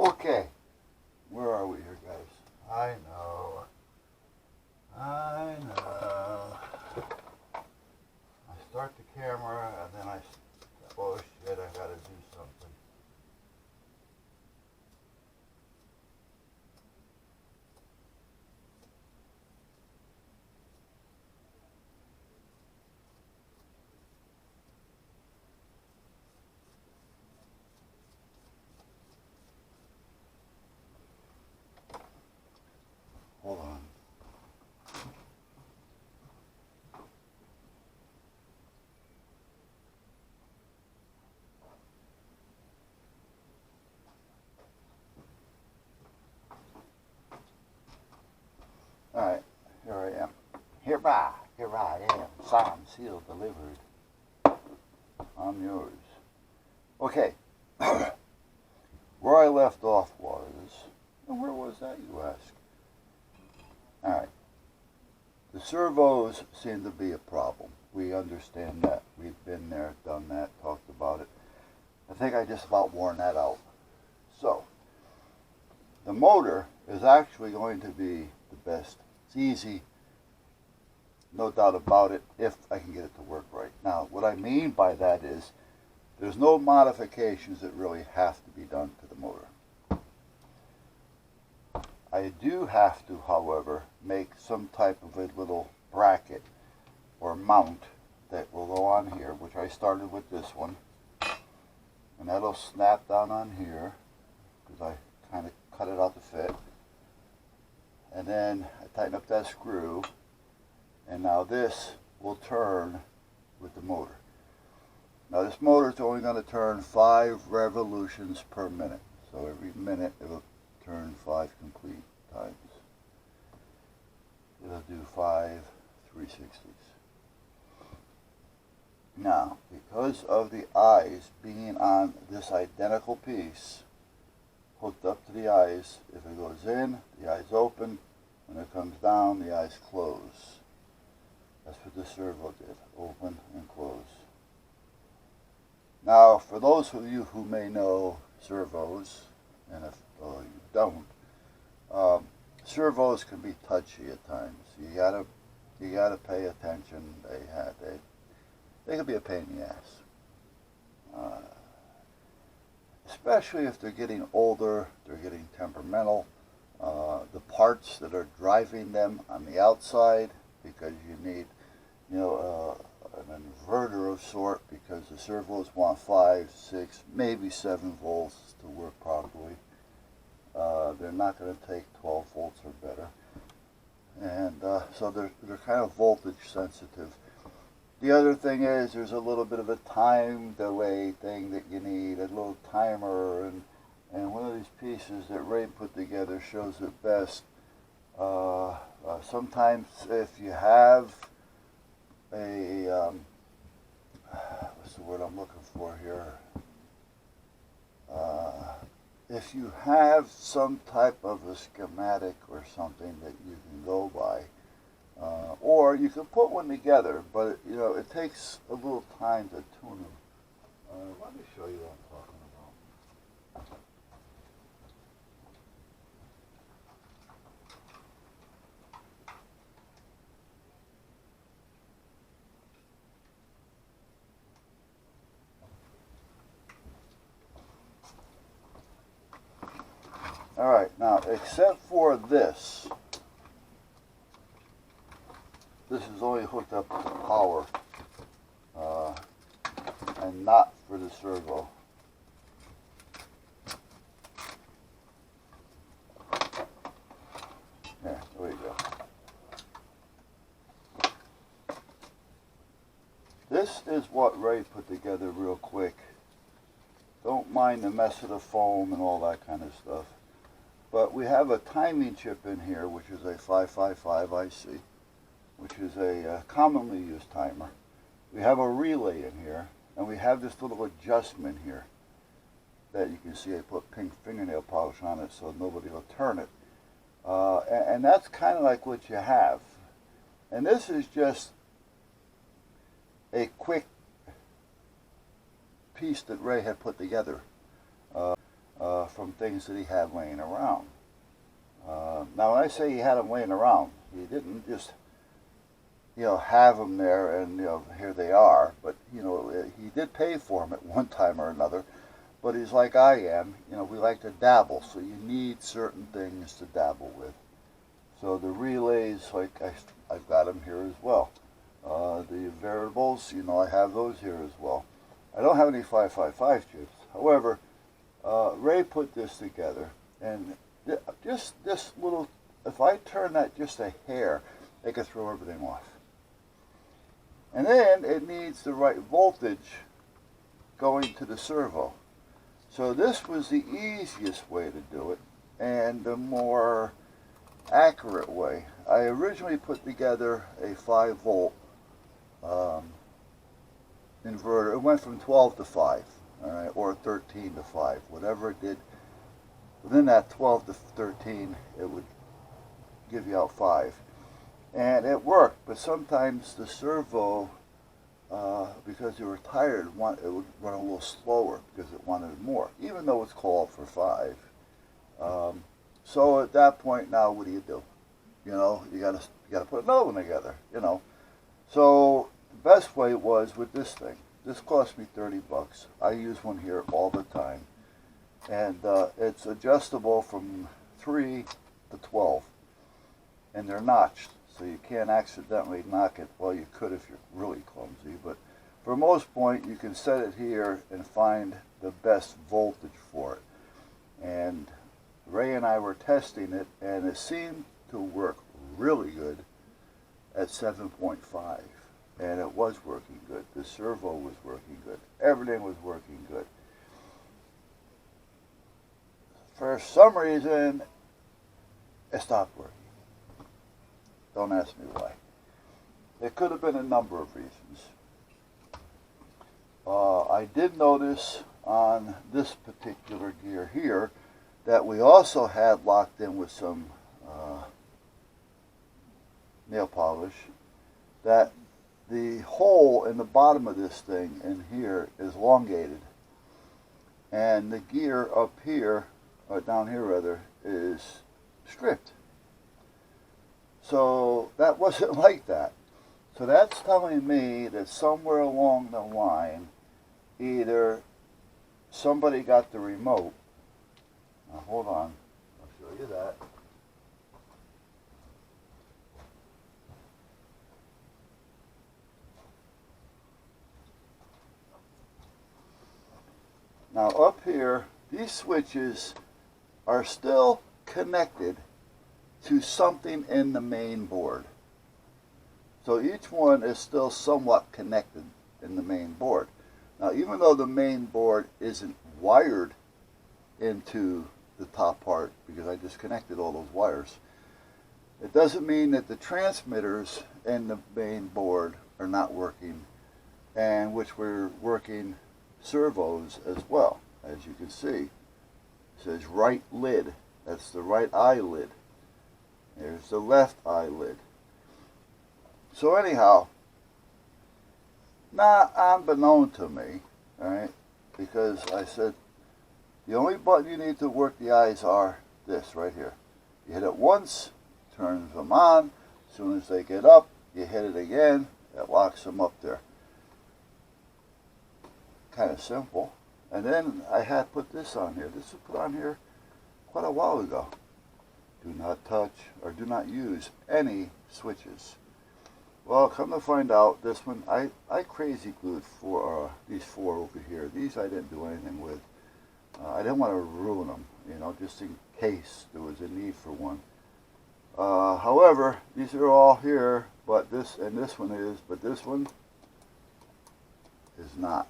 Okay, where are we here, guys? I know. I start the camera and then oh shit, I gotta do something. Hold on. Alright, here I am. Here I am. Signed, sealed, delivered. I'm yours. Okay. Where I left off was, and where was that, you ask? Alright. The servos seem to be a problem. We understand that. We've been there, done that, talked about it. I think I just about worn that out. So, the motor is actually going to be the best. It's easy, no doubt about it, if I can get it to work right. Now, what I mean by that is there's no modifications that really have to be done to the motor. I do have to, however, make some type of a little bracket or mount that will go on here, which I started with this one. And that'll snap down on here, because I kind of cut it out to fit. And then I tighten up that screw, and now this will turn with the motor. Now this motor is only going to turn 5 revolutions per minute. So every minute it'll turn 5 complete times. It'll do 5 360s. Now, because of the eyes being on this identical piece, hooked up to the eyes, if it goes in, the eyes open. When it comes down, the eyes close. That's what the servo did, open and close. Now, for those of you who may know servos, and if you don't, servos can be touchy at times. You gotta pay attention. They can be a pain in the ass. Especially if they're getting older, they're getting temperamental. The parts that are driving them on the outside, because you need, an inverter of sort, because the servos want 5, 6, maybe 7 volts to work properly. They're not going to take 12 volts or better, and so they're kind of voltage sensitive. The other thing is there's a little bit of a time delay thing that you need, a little timer, and one of these pieces that Ray put together shows it best. Sometimes if you have a, what's the word I'm looking for here? If you have some type of a schematic or something that you can go by, or you can put one together, but it takes a little time to tune them. Let me show you what I'm talking about. Alright, now except for this is only hooked up to power and not for the servo. There we go. This is what Ray put together real quick. Don't mind the mess of the foam and all that kind of stuff. But we have a timing chip in here, which is a 555 IC, which is a commonly used timer. We have a relay in here, and we have this little adjustment here that you can see I put pink fingernail polish on it so nobody will turn it. And that's kind of like what you have. And this is just a quick piece that Ray had put together. from things that he had laying around. Now, when I say he had them laying around, he didn't just, have them there and, here they are. But, he did pay for them at one time or another. But he's like I am, we like to dabble. So you need certain things to dabble with. So the relays, like I've got them here as well. The variables, I have those here as well. I don't have any 555 chips. However, Ray put this together, and just this little, if I turn that just a hair, it could throw everything off. And then it needs the right voltage going to the servo. So this was the easiest way to do it, and the more accurate way. I originally put together a 5 volt inverter. It went from 12 to 5, all right, or 13 to 5, whatever it did. Within that 12 to 13, it would give you out 5. And it worked, but sometimes the servo, because you were tired, it would run a little slower because it wanted more, even though it's called for 5. So at that point, now what do? You gotta put another one together. So the best way was with this thing. This cost me $30. I use one here all the time, and it's adjustable from 3 to 12, and they're notched, so you can't accidentally knock it. Well, you could if you're really clumsy, but for most point, you can set it here and find the best voltage for it. And Ray and I were testing it, and it seemed to work really good at 7.5. And it was working good. The servo was working good. Everything was working good. For some reason, it stopped working. Don't ask me why. It could have been a number of reasons. I did notice on this particular gear here that we also had locked in with some nail polish, that the hole in the bottom of this thing in here is elongated, and the gear up here, or down here rather, is stripped. So that wasn't like that. So that's telling me that somewhere along the line, either somebody got the remote. Now hold on, I'll show you that. Now up here, these switches are still connected to something in the main board. So each one is still somewhat connected in the main board. Now even though the main board isn't wired into the top part, because I disconnected all those wires, it doesn't mean that the transmitters in the main board are not working, and which we're working servos as well. As you can see, it says right lid. That's the right eyelid. There's the left eyelid. So anyhow, not unbeknown to me, alright, because I said the only button you need to work the eyes are this right here. You hit it once, turns them on. As soon as they get up, you hit it again, it locks them up there. Kind of simple. And then I had put this on here. This was put on here quite a while ago. Do not touch or do not use any switches. Well, come to find out, this one, I crazy glued for these 4 over here. These I didn't do anything with. I didn't want to ruin them, just in case there was a need for one. However, these are all here, but this one is, but this one is not.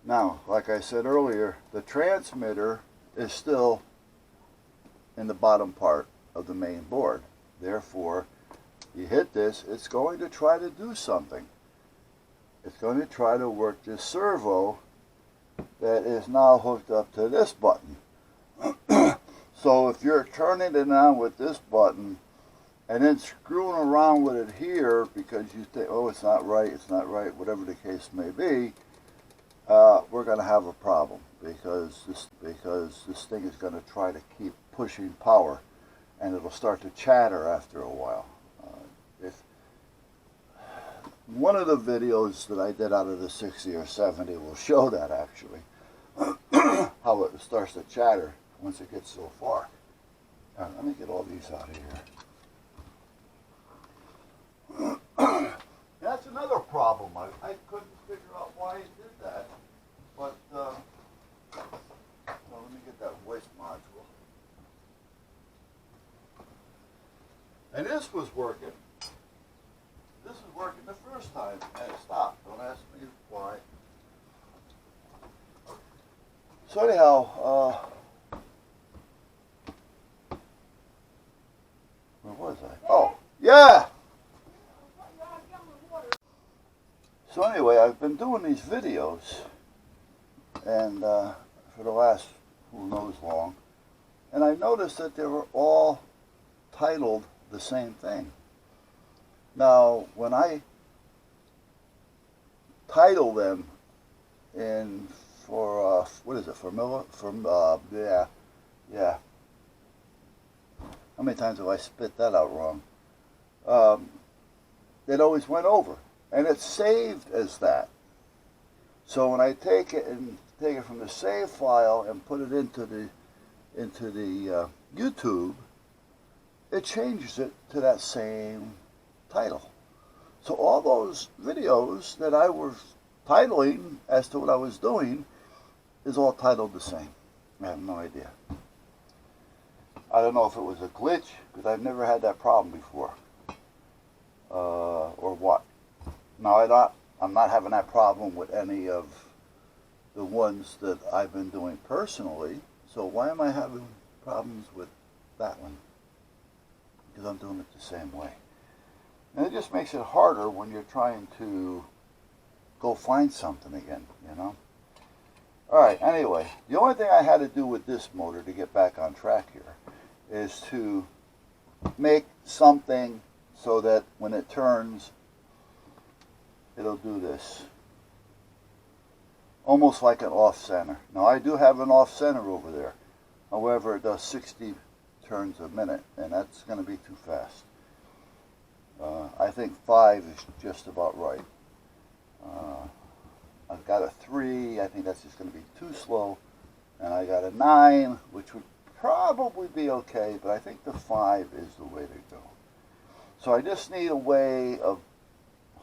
Now, like I said earlier, the transmitter is still in the bottom part of the main board. Therefore, you hit this, it's going to try to do something. It's going to try to work this servo that is now hooked up to this button. So if you're turning it on with this button and then screwing around with it here because you think, oh, it's not right, whatever the case may be, we're going to have a problem, because because this thing is going to try to keep pushing power, and it'll start to chatter after a while. If one of the videos that I did out of the 60 or 70 will show that actually, how it starts to chatter once it gets so far. Let me get all these out of here. That's another problem. I couldn't figure out why it did that. But, well, let me get that voice module. And this was working. This was working the first time, and it stopped. Don't ask me why. So anyhow, where was I? Oh, yeah! So anyway, I've been doing these videos, and for the last who knows long, and I noticed that they were all titled the same thing. Now, when I title them in for what is it, yeah. How many times have I spit that out wrong? It always went over. And it's saved as that. So when I take it from the save file and put it into the YouTube, it changes it to that same title. So all those videos that I was titling as to what I was doing is all titled the same. I have no idea. I don't know if it was a glitch, because I've never had that problem before, or what. Now, I'm not having that problem with any of the ones that I've been doing personally, so why am I having problems with that one? Because I'm doing it the same way. And it just makes it harder when you're trying to go find something again, you know? Alright, anyway, the only thing I had to do with this motor to get back on track here is to make something so that when it turns, it'll do this. Almost like an off-center. Now I do have an off-center over there. However, it does 60 turns a minute, and that's going to be too fast. I think 5 is just about right. I've got a 3, I think that's just going to be too slow. And I got a 9, which would probably be okay, but I think the 5 is the way to go. So I just need a way of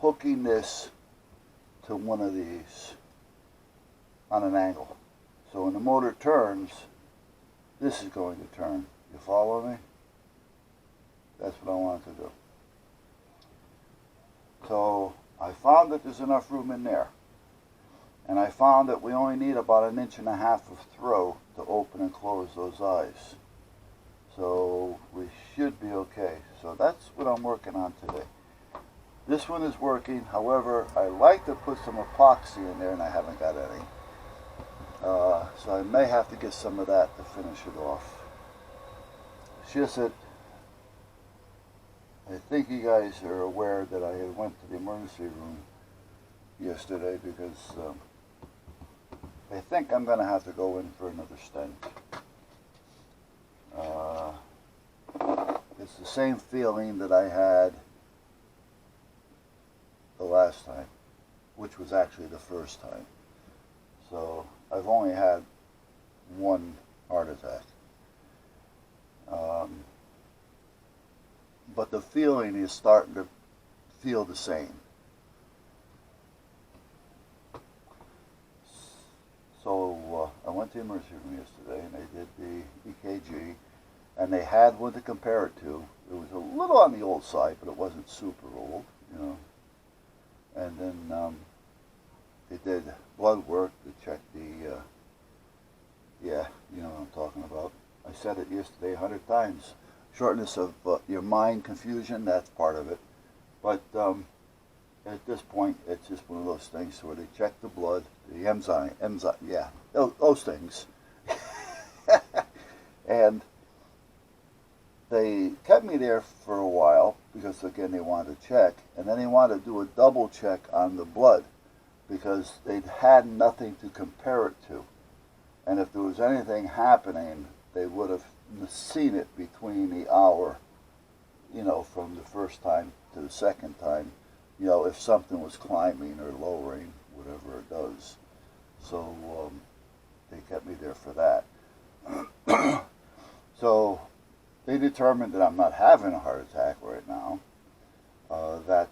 hooking this to one of these on an angle. So when the motor turns, this is going to turn. You follow me? That's what I wanted to do. So I found that there's enough room in there. And I found that we only need about 1.5 inches of throw to open and close those eyes. So we should be okay. So that's what I'm working on today. This one is working. However, I like to put some epoxy in there, and I haven't got any. So I may have to get some of that to finish it off. It's just that I think you guys are aware that I went to the emergency room yesterday because I think I'm going to have to go in for another stent. It's the same feeling that I had the last time, which was actually the first time. So I've only had one heart attack. But the feeling is starting to feel the same. So I went to the emergency room yesterday, and they did the EKG, and they had one to compare it to. It was a little on the old side, but it wasn't super old, you know. And then they did blood work to check the, yeah, you know what I'm talking about. I said it yesterday 100 times. Shortness of your mind, confusion, that's part of it. But at this point, it's just one of those things where they check the blood, the enzyme, yeah, those things. And they kept me there for a while because, again, they wanted to check. And then they wanted to do a double check on the blood because they'd had nothing to compare it to. And if there was anything happening, they would have seen it between the hour, from the first time to the second time, if something was climbing or lowering, whatever it does. So they kept me there for that. So they determined that I'm not having a heart attack right now, that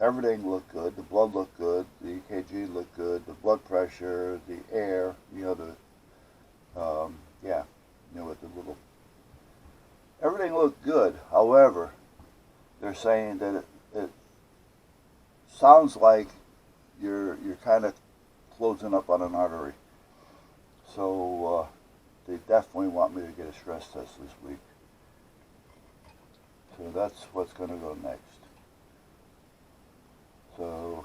everything looked good, the blood looked good, the EKG looked good, the blood pressure, the air, with the little, everything looked good. However, they're saying that it sounds like you're kind of closing up on an artery. So they definitely want me to get a stress test this week. So that's what's going to go next. So